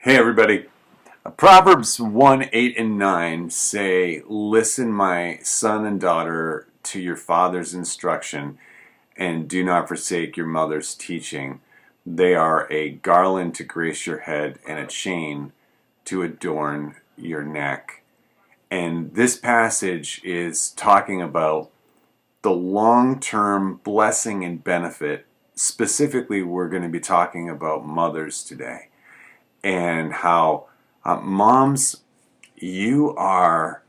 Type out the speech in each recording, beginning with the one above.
Hey everybody. Proverbs 1, 8, and 9 say, "Listen, my son and daughter, to your father's instruction, and do not forsake your mother's teaching. They are a garland to grace your head and a chain to adorn your neck." And this passage is talking about the long-term blessing and benefit. Specifically, we're going to be talking about mothers today, and how moms, you are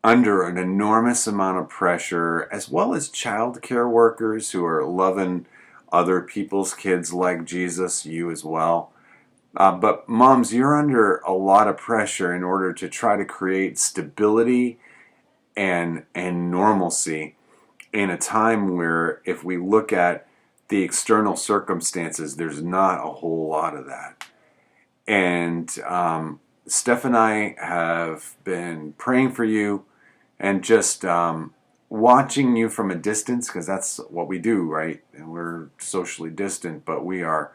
under an enormous amount of pressure, as well as childcare workers who are loving other people's kids like Jesus, you as well. But moms, you're under a lot of pressure in order to try to create stability and normalcy in a time where, if we look at the external circumstances, there's not a whole lot of that. And Steph and I have been praying for you and just watching you from a distance, because that's what we do, right? And we're socially distant, but we are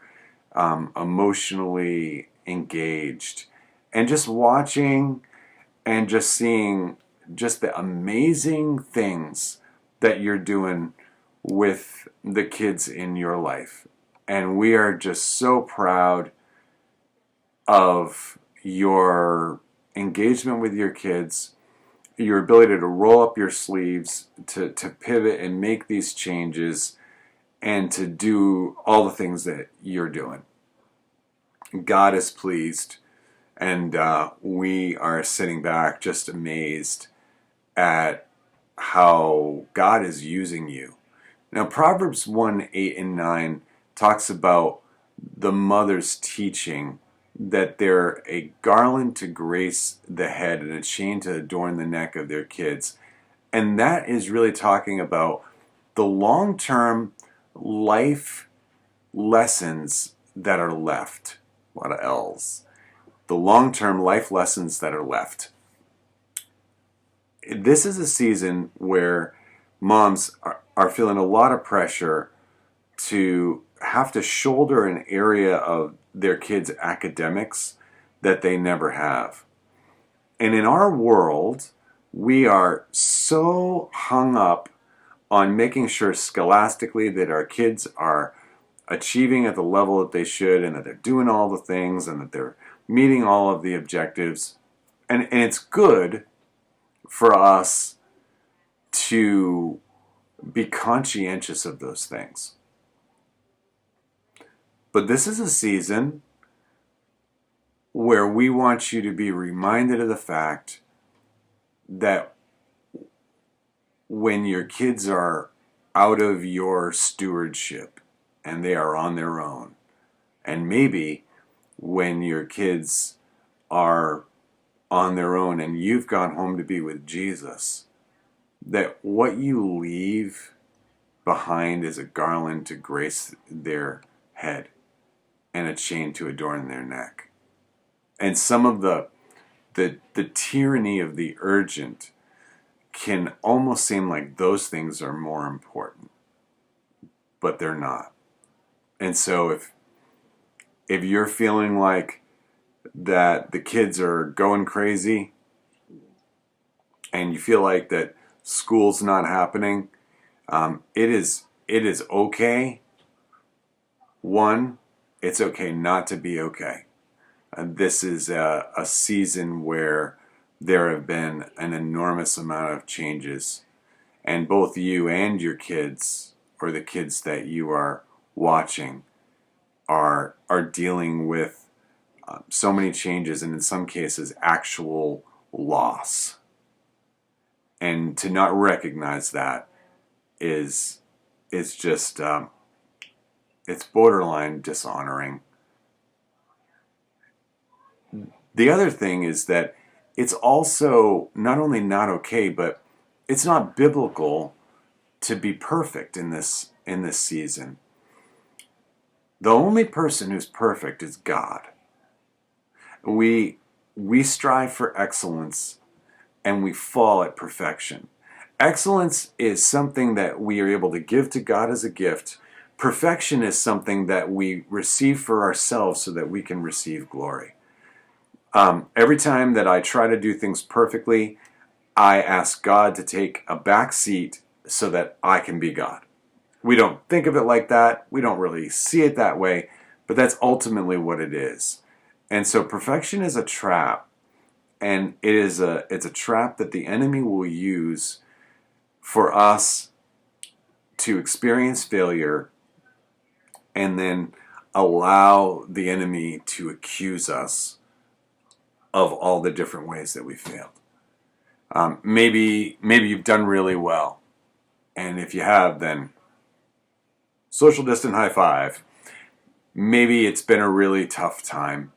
emotionally engaged. And just watching and just seeing just the amazing things that you're doing with the kids in your life. And we are just so proud of your engagement with your kids, your ability to roll up your sleeves, to pivot and make these changes, and to do all the things that you're doing. God is pleased, and we are sitting back just amazed at how God is using you. Now, Proverbs 1, 8, and 9 talks about the mother's teaching that they're a garland to grace the head and a chain to adorn the neck of their kids. And that is really talking about the long-term life lessons that are left. A lot of L's. The long-term life lessons that are left. This is a season where moms are feeling a lot of pressure to have to shoulder an area of their kids' academics that they never have. And in our world, we are so hung up on making sure scholastically that our kids are achieving at the level that they should, and that they're doing all the things, and that they're meeting all of the objectives. And it's good for us to be conscientious of those things. But this is a season where we want you to be reminded of the fact that when your kids are out of your stewardship and they are on their own, and maybe when your kids are on their own and you've gone home to be with Jesus, that what you leave behind is a garland to grace their head and a chain to adorn their neck. And some of the tyranny of the urgent can almost seem like those things are more important, but they're not. And so if you're feeling like that the kids are going crazy, and you feel like that school's not happening, it is okay. One, it's okay not to be okay. This is a season where there have been an enormous amount of changes, and both you and your kids, or the kids that you are watching, are dealing with so many changes, and in some cases actual loss. And to not recognize that is just it's borderline dishonoring. The other thing is that it's also not only not okay, but it's not biblical to be perfect in this season. The only person who's perfect is God. We strive for excellence, and we fall at perfection. Excellence is something that we are able to give to God as a gift, Perfection is something that we receive for ourselves so that we can receive glory. Every time that I try to do things perfectly, I ask God to take a back seat so that I can be God. We don't think of it like that. We don't really see it that way, but that's ultimately what it is. And so perfection is a trap, and it's a trap that the enemy will use for us to experience failure and then allow the enemy to accuse us of all the different ways that we failed. Maybe you've done really well, and if you have, then social distant high five. Maybe it's been a really tough time,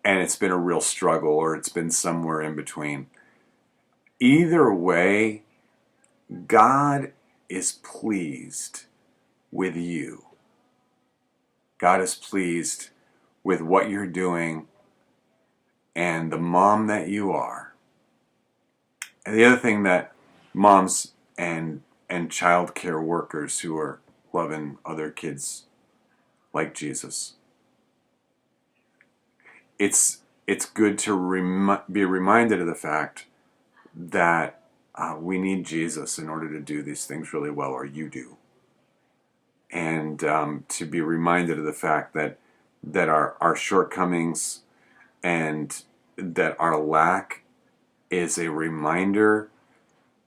and it's been a real struggle, or it's been somewhere in between. Either way, God is pleased with you. God is pleased with what you're doing and the mom that you are. And the other thing that moms and childcare workers who are loving other kids like Jesus, it's good to be reminded of the fact that we need Jesus in order to do these things really well, or you do. And to be reminded of the fact that our shortcomings and that our lack is a reminder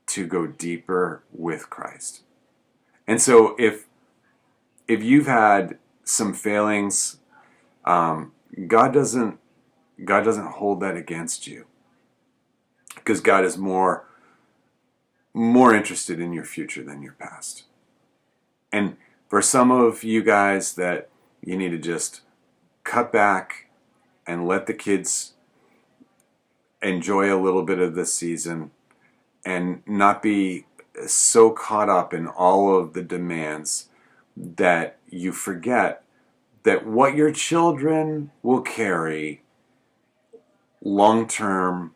to go deeper with Christ. And so if you've had some failings, God doesn't hold that against you, because God is more interested in your future than your past. And for some of you guys, that you need to just cut back and let the kids enjoy a little bit of this season and not be so caught up in all of the demands that you forget that what your children will carry long-term,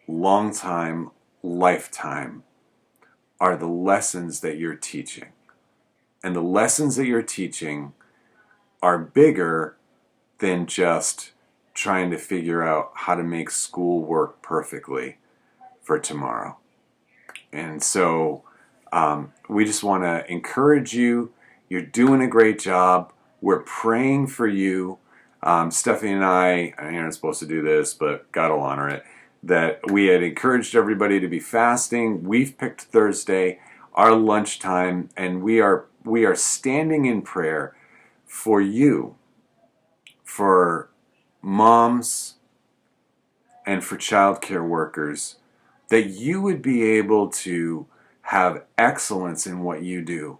long-time, lifetime are the lessons that you're teaching. And the lessons that you're teaching are bigger than just trying to figure out how to make school work perfectly for tomorrow. And so we just want to encourage you. You're doing a great job. We're praying for you. Stephanie and I aren't supposed to do this, but God will honor it, that we had encouraged everybody to be fasting. We've picked Thursday, our lunchtime, and we are standing in prayer for you, for moms, and for childcare workers, that you would be able to have excellence in what you do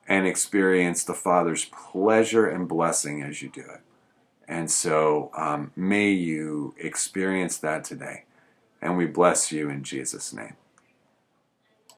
and experience the Father's pleasure and blessing as you do it. And so may you experience that today. And we bless you in Jesus' name.